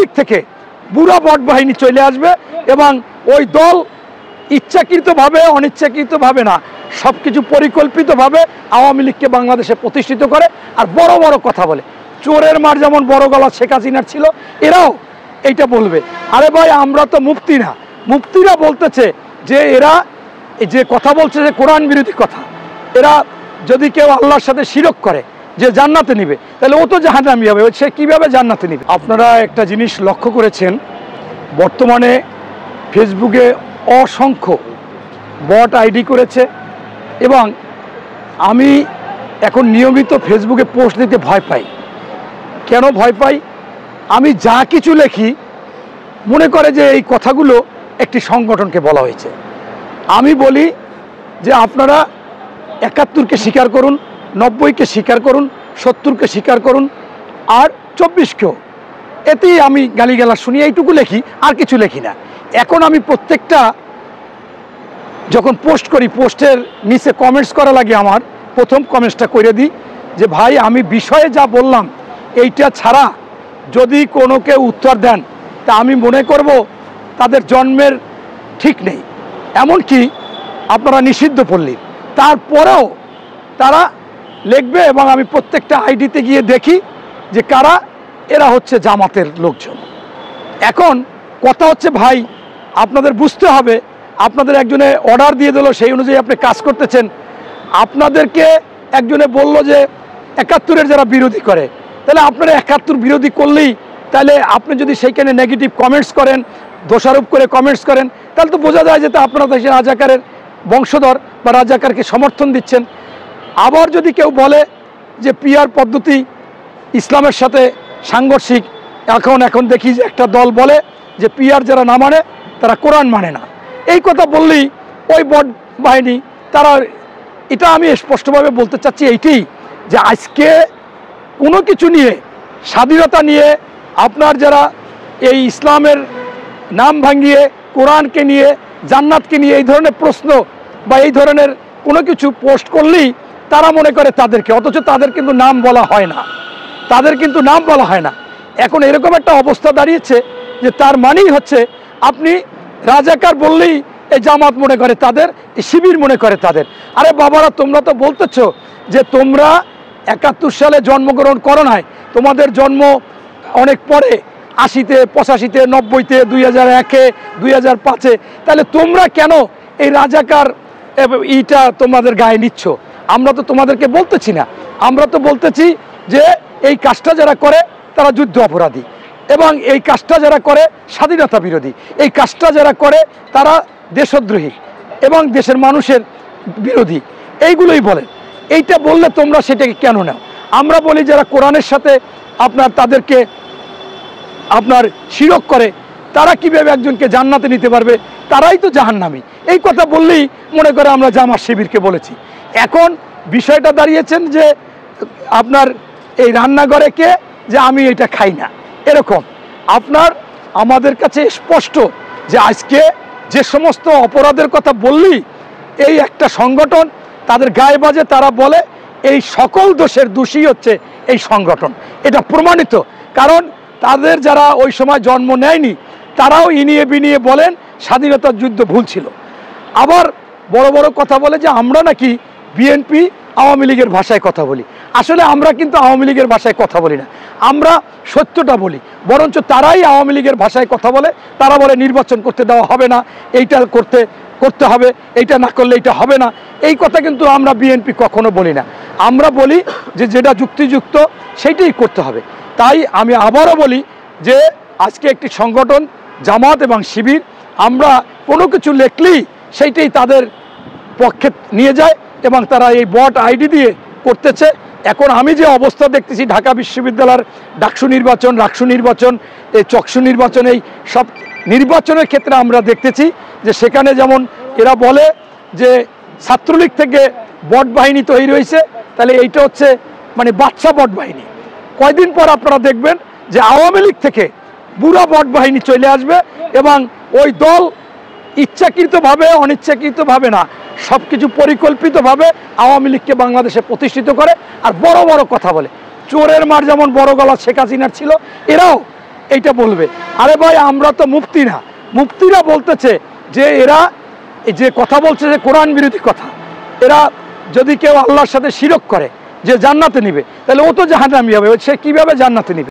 লীগ থেকে বুড়া বট বাহিনী চলে আসবে এবং ওই দল ইচ্ছাকৃতভাবে অনিচ্ছাকৃতভাবে না, সব কিছু পরিকল্পিতভাবে আওয়ামী লীগকে বাংলাদেশে প্রতিষ্ঠিত করে আর বড় বড় কথা বলে। চোরের মার যেমন বড় গলা শেখ হাসিনার ছিল, এরাও এইটা বলবে। আরে ভাই, আমরা তো মুফতি না, মুফতিরা বলতেছে যে এরা যে কথা বলছে যে কোরআন বিরোধী কথা, এরা যদি কেউ আল্লাহর সাথে শিরক করে যে জান্নাতে নিবে, তাহলে ও তো জাহান্নামী হবে, সে কীভাবে জান্নাতে নিবে? আপনারা একটা জিনিস লক্ষ্য করেছেন, বর্তমানে ফেসবুকে অসংখ্য বট আইডি করেছে এবং আমি এখন নিয়মিত ফেসবুকে পোস্ট দিতে ভয় পাই। কেন ভয় পাই? আমি যা কিছু লেখি মনে করে যে এই কথাগুলো একটি সংগঠনকে বলা হয়েছে। আমি বলি যে আপনারা ৭১কে স্বীকার করুন, ৯০কে স্বীকার করুন, ৭০কে স্বীকার করুন, আর ২৪কেও। এতেই আমি গালিগালাজ শুনি, এইটুকু লেখি, আর কিছু লেখি না। এখন আমি প্রত্যেকটা যখন পোস্ট করি, পোস্টের নিচে কমেন্টস করা লাগে, আমার প্রথম কমেন্টসটা করে দিই যে ভাই, আমি বিষয়ে যা বললাম এইটা ছাড়া যদি কোনো কেউ উত্তর দেন তা আমি মনে করব তাদের জন্মের ঠিক নেই। এমনকি আপনারা নিষিদ্ধ পল্লী, তারপরেও তারা লিখবে এবং আমি প্রত্যেকটা আইডিতে গিয়ে দেখি যে কারা এরা হচ্ছে জামাতের লোকজন। এখন কথা হচ্ছে ভাই, আপনাদের বুঝতে হবে, আপনাদের একজনে অর্ডার দিয়ে দিল, সেই অনুযায়ী আপনি কাজ করতেছেন। আপনাদেরকে একজনে বলল যে ৭১-এর যারা বিরোধী করে, তাহলে আপনারা ৭১ বিরোধী করলেই, তাহলে আপনি যদি সেইখানে নেগেটিভ কমেন্টস করেন, দোষারোপ করে কমেন্টস করেন, তাহলে তো বোঝা যায় যে তা আপনারা দেশের রাজাকারের বংশধর বা রাজাকারকে সমর্থন দিচ্ছেন। আবার যদি কেউ বলে যে পিআর পদ্ধতি ইসলামের সাথে সাংঘর্ষিক, এখন দেখি যে একটা দল বলে যে পিআর যারা না মানে তারা কোরআন মানে না। এই কথা বললেই ওই বট বাহিনী তারা, এটা আমি স্পষ্টভাবে বলতে চাচ্ছি এইটাই যে আজকে কোনো কিছু নিয়ে, স্বাধীনতা নিয়ে, আপনার যারা এই ইসলামের নাম ভাঙিয়ে কোরআনকে নিয়ে, জান্নাতকে নিয়ে এই ধরনের প্রশ্ন বা এই ধরনের কোনো কিছু পোস্ট করলেই তারা মনে করে তাদেরকে, অথচ তাদের কিন্তু নাম বলা হয় না, তাদের কিন্তু নাম বলা হয় না। এখন এরকম একটা অবস্থা দাঁড়িয়েছে যে তার মানেই হচ্ছে আপনি রাজাকার বললেই এই জামাত মনে করে তাদের, এই শিবির মনে করে তাদের। আরে বাবারা, তোমরা তো বলতেছ যে তোমরা ৭১ সালে জন্মগ্রহণ করো নাই, তোমাদের জন্ম অনেক পরে, ৮০-তে, ৮৫-তে, ৯০-তে, ২০০১-এ, ২০০৫-এ, তাহলে তোমরা কেন এই রাজাকার ইটা তোমাদের গায়ে নিচ্ছ? আমরা তো তোমাদেরকে বলতেছি না, আমরা তো বলতেছি যে এই কাজটা যারা করে তারা যুদ্ধ অপরাধী, এবং এই কাজটা যারা করে স্বাধীনতা বিরোধী, এই কাজটা যারা করে তারা দেশদ্রোহী এবং দেশের মানুষের বিরোধী, এইগুলোই বলে। এইটা বললে তোমরা সেটাকে কেন নাও? আমরা বলি যারা কোরআনের সাথে আপনার তাদেরকে আপনার শিরক করে, তারা কিভাবে একজনকে জান্নাতে নিতে পারবে? তারাই তো জাহান্নামী। এই কথা বললেই মনে করে আমরা জামাত শিবিরকে বলেছি। এখন বিষয়টা দাঁড়িয়েছেন যে আপনার এই রান্নাঘরে কে, যে আমি এটা খাই না, এরকম। আপনার আমাদের কাছে স্পষ্ট যে আজকে যে সমস্ত অপরাধের কথা বললি, এই একটা সংগঠন তাদের গায়ে বাজে, তারা বলে এই সকল দোষের দোষী হচ্ছে এই সংগঠন। এটা প্রমাণিত, কারণ তাদের যারা ওই সময় জন্ম নেয়নি তারাও ইনিয়ে বিনিয়ে বলেন স্বাধীনতার যুদ্ধ ভুল ছিল। আবার বড় বড় কথা বলে যে আমরা নাকি বিএনপি আওয়ামী লীগের ভাষায় কথা বলি। আসলে আমরা কিন্তু আওয়ামী লীগের ভাষায় কথা বলি না, আমরা সত্যটা বলি। বরঞ্চ তারাই আওয়ামী লীগের ভাষায় কথা বলে, তারা বলে নির্বাচন করতে দেওয়া হবে না, এইটা করতে হবে, এইটা না করলে এইটা হবে না। এই কথা কিন্তু আমরা বিএনপি কখনো বলি না, আমরা বলি যে যেটা যুক্তিযুক্ত সেইটাই করতে হবে। তাই আমি আবারও বলি যে আজকে একটি সংগঠন জামাত এবং শিবির, আমরা কোনো কিছু লেখলেই সেইটাই তাদের পক্ষে নিয়ে যায় এবং তারা এই বট আইডি দিয়ে করতেছে। এখন আমি যে অবস্থা দেখতেছি ঢাকা বিশ্ববিদ্যালয়ের ডাকসু নির্বাচন, রাকসু নির্বাচন, এই চকসু নির্বাচন, এই সব নির্বাচনের ক্ষেত্রে আমরা দেখতেছি যে সেখানে যেমন এরা বলে যে ছাত্রলীগ থেকে বট বাহিনী তৈরি হয়েছে, তাহলে এইটা হচ্ছে মানে বাচ্চা বট বাহিনী। কয়দিন পর আপনারা দেখবেন যে আওয়ামী লীগ থেকে বুড়া বট বাহিনী চলে আসবে এবং ওই দল ইচ্ছাকৃতভাবে অনিচ্ছাকৃতভাবে না, সব কিছু পরিকল্পিতভাবে আওয়ামী লীগকে বাংলাদেশে প্রতিষ্ঠিত করে আর বড় বড় কথা বলে। চোরের মার যেমন বড় গলা শেখ হাসিনার ছিল, এরাও এইটা বলবে। আরে ভাই আমরা তো মুফতি না, মুফতিরা বলতেছে যে এরা যে কথা বলছে যে কোরআন বিরোধী কথা, এরা যদি কেউ আল্লাহর সাথে শিরক করে যে জান্নাতে নিবে, তাহলে ও তো জাহান্নামী হবে, সে কিভাবে জান্নাতে নিবে?